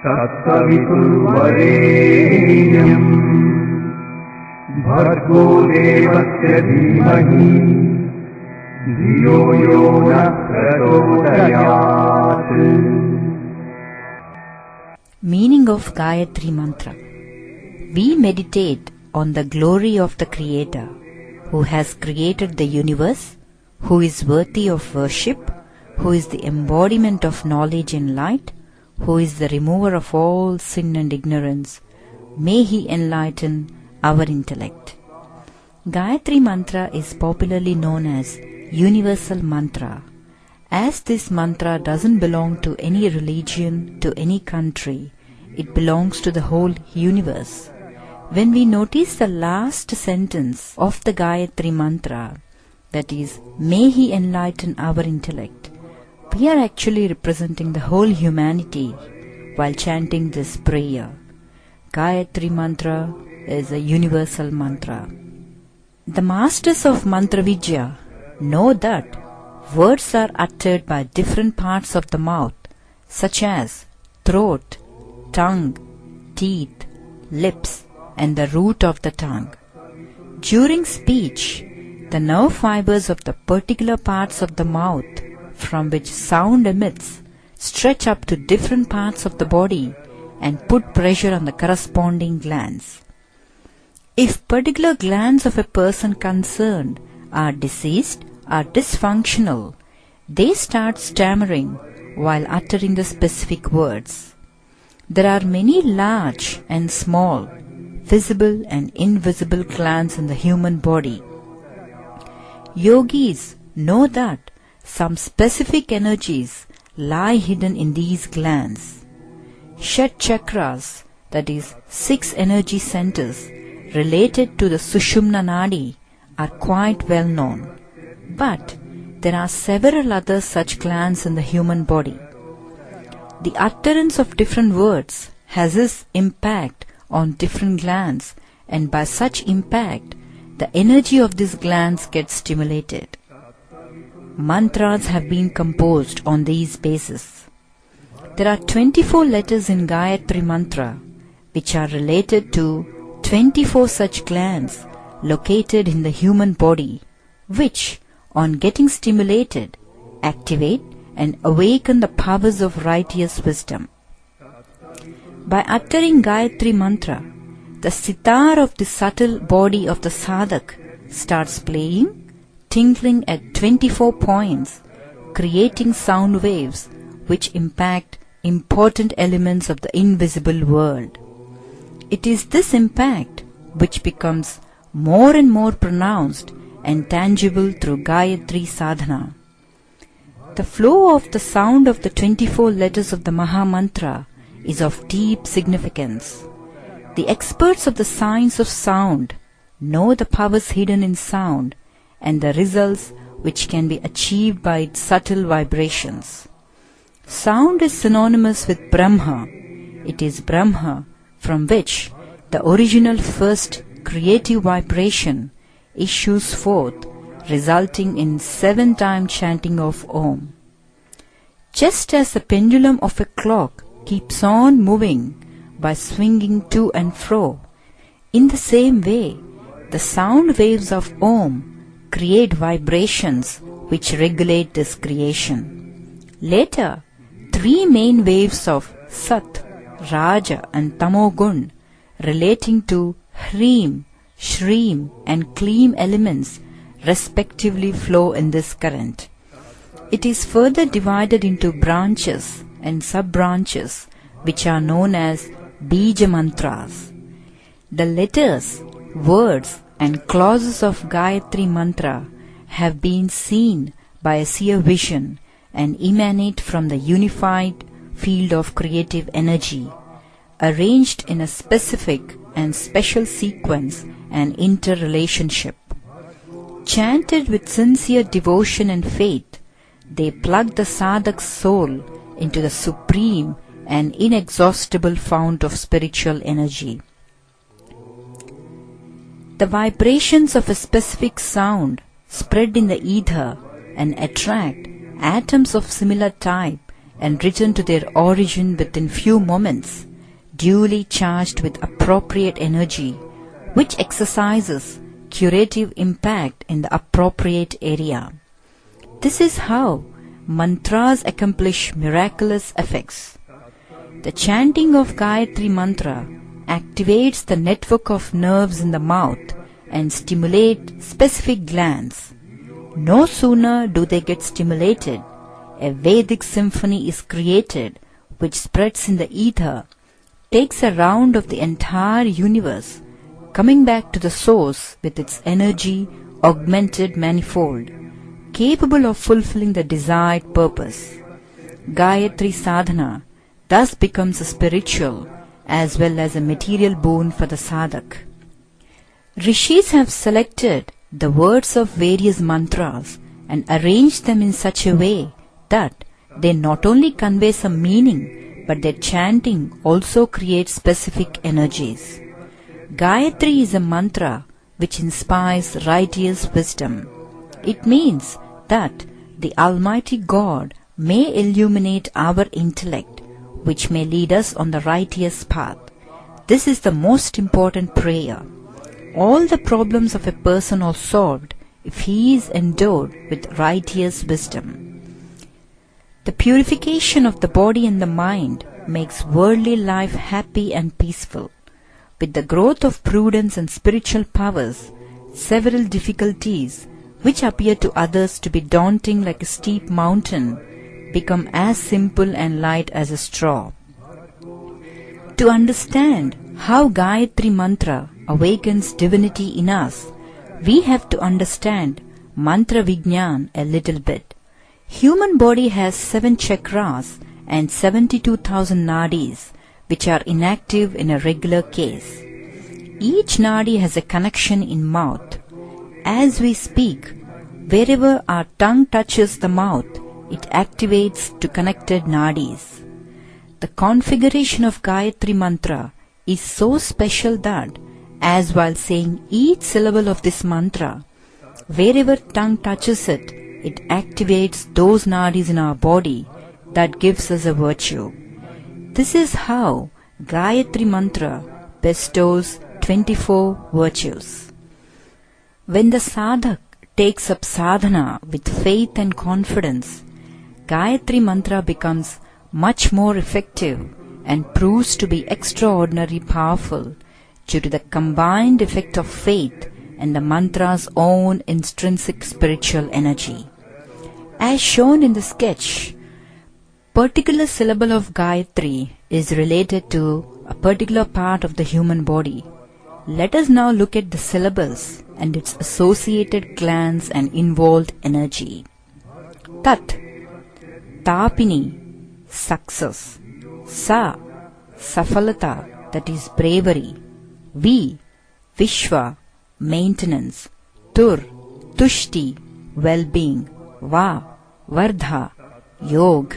SAVITUR VARENYAM BHARGHO DEVASYA DHIMAHI DHIYO YONAHA PRACHODAYAT. Meaning of Gayathri Mantra. We meditate on the glory of the Creator, who has created the universe, who is worthy of worship, who is the embodiment of knowledge and light, who is the remover of all sin and ignorance. May He enlighten our intellect. Gayatri Mantra is popularly known as Universal Mantra. As this mantra doesn't belong to any religion, to any country, it belongs to the whole universe. When we notice the last sentence of the Gayatri Mantra, that is, may He enlighten our intellect, we are actually representing the whole humanity while chanting this prayer. Gayatri Mantra is a universal mantra. The masters of Mantra Vidya know that words are uttered by different parts of the mouth, such as throat, tongue, teeth, lips, and the root of the tongue. During speech, the nerve fibers of the particular parts of the mouth from which sound emits stretch up to different parts of the body and put pressure on the corresponding glands. If particular glands of a person concerned are diseased or dysfunctional, they start stammering while uttering the specific words. There are many large and small, visible and invisible glands in the human body. Yogis know that some specific energies lie hidden in these glands. Shat chakras, that is 6 energy centers related to the Sushumna Nadi, are quite well known. But there are several other such glands in the human body. The utterance of different words has its impact on different glands, and by such impact, the energy of these glands gets stimulated. Mantras have been composed on these bases. There are 24 letters in Gayatri Mantra, which are related to 24 such glands located in the human body, which, on getting stimulated, activate and awaken the powers of righteous wisdom. By uttering Gayatri Mantra, the sitar of the subtle body of the sadhak starts playing, tinkling at 24 points, creating sound waves which impact important elements of the invisible world. It is this impact which becomes more and more pronounced and tangible through Gayatri Sadhana. The flow of the sound of the 24 letters of the Maha Mantra is of deep significance. The experts of the science of sound know the powers hidden in sound and the results which can be achieved by its subtle vibrations. Sound is synonymous with Brahma. It is Brahma from which the original first creative vibration issues forth, resulting in 7-time chanting of Om. Just as the pendulum of a clock keeps on moving by swinging to and fro, in the same way, the sound waves of Om create vibrations which regulate this creation. Later, 3 main waves of Sat, Raja and Tamogun relating to Hreem, Shreem and Kleem elements respectively flow in this current. It is further divided into branches and sub-branches which are known as Bija Mantras. The letters, words and clauses of Gayatri Mantra have been seen by a seer vision and emanate from the unified field of creative energy, arranged in a specific and special sequence and interrelationship. Chanted with sincere devotion and faith, they plug the sadhak's soul into the supreme and inexhaustible fount of spiritual energy. The vibrations of a specific sound spread in the ether and attract atoms of similar type and return to their origin within few moments, duly charged with appropriate energy, which exercises curative impact in the appropriate area. This is how mantras accomplish miraculous effects. The chanting of Gayatri mantra activates the network of nerves in the mouth and stimulates specific glands. No sooner do they get stimulated, a Vedic symphony is created which spreads in the ether, takes a round of the entire universe, coming back to the source with its energy augmented manifold, capable of fulfilling the desired purpose. Gayatri sadhana thus becomes a spiritual as well as a material boon for the sadhak. Rishis have selected the words of various mantras and arranged them in such a way that they not only convey some meaning, but their chanting also creates specific energies. Gayatri is a mantra which inspires righteous wisdom. It means that the Almighty God may illuminate our intellect, which may lead us on the righteous path. This is the most important prayer. All the problems of a person are solved if he is endowed with righteous wisdom. The purification of the body and the mind makes worldly life happy and peaceful. With the growth of prudence and spiritual powers, several difficulties, which appear to others to be daunting like a steep mountain, become as simple and light as a straw. To understand how Gayatri mantra awakens divinity in us, we have to understand mantra Vijnan a little bit. Human body has 7 chakras and 72,000 nadis, which are inactive in a regular case. Each nadi has a connection in mouth. As we speak, wherever our tongue touches the mouth, it activates to connected nadis. The configuration of Gayatri mantra is so special that, as while saying each syllable of this mantra, wherever tongue touches it, it activates those nadis in our body that gives us a virtue. This is how Gayatri mantra bestows 24 virtues. When the sadhak takes up sadhana with faith and confidence, Gayatri mantra becomes much more effective and proves to be extraordinarily powerful due to the combined effect of faith and the mantra's own intrinsic spiritual energy. As shown in the sketch, particular syllable of Gayatri is related to a particular part of the human body. Let us now look at the syllables and its associated glands and involved energy. Tat, Tapini, success. Sa, Safalata, that is bravery. Vi, Vishwa, maintenance. Tur, Tushti, well-being. Va, Vardha, Yog.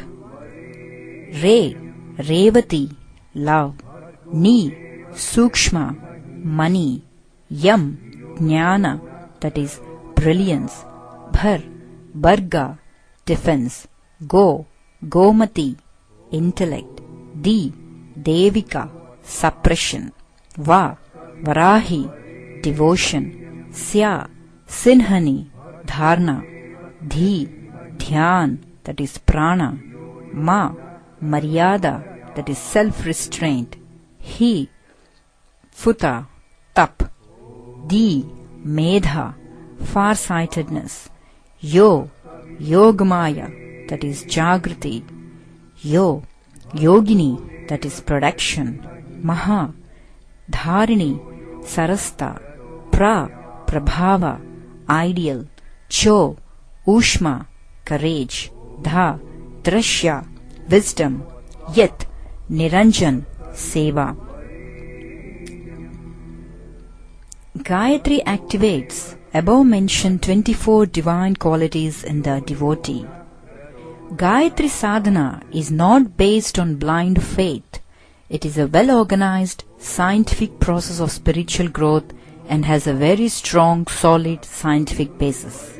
Re, Revati, love. Ni, Sukshma, money. Yam, Jnana, that is brilliance. Bhar, Bharga, defense. Go, Gomati, intellect. Di, Devika, suppression. Va, Varahi, devotion. Sya, Sinhani, dharna. Dhi, Dhyan, that is prana. Ma, Maryada, that is self-restraint. Hi, Futa, tap. Di, Medha, farsightedness. Yo, Yogamaya, that is Jagrati. Yo, Yogini, that is production. Maha, Dharini, Sarasta. Pra, Prabhava, ideal. Cho, Ushma, courage. Dha, Drashya, wisdom. Yat, Niranjan, seva. Gayatri activates above-mentioned 24 divine qualities in the devotee. Gayatri sadhana is not based on blind faith. It is a well-organized, scientific process of spiritual growth and has a very strong, solid scientific basis.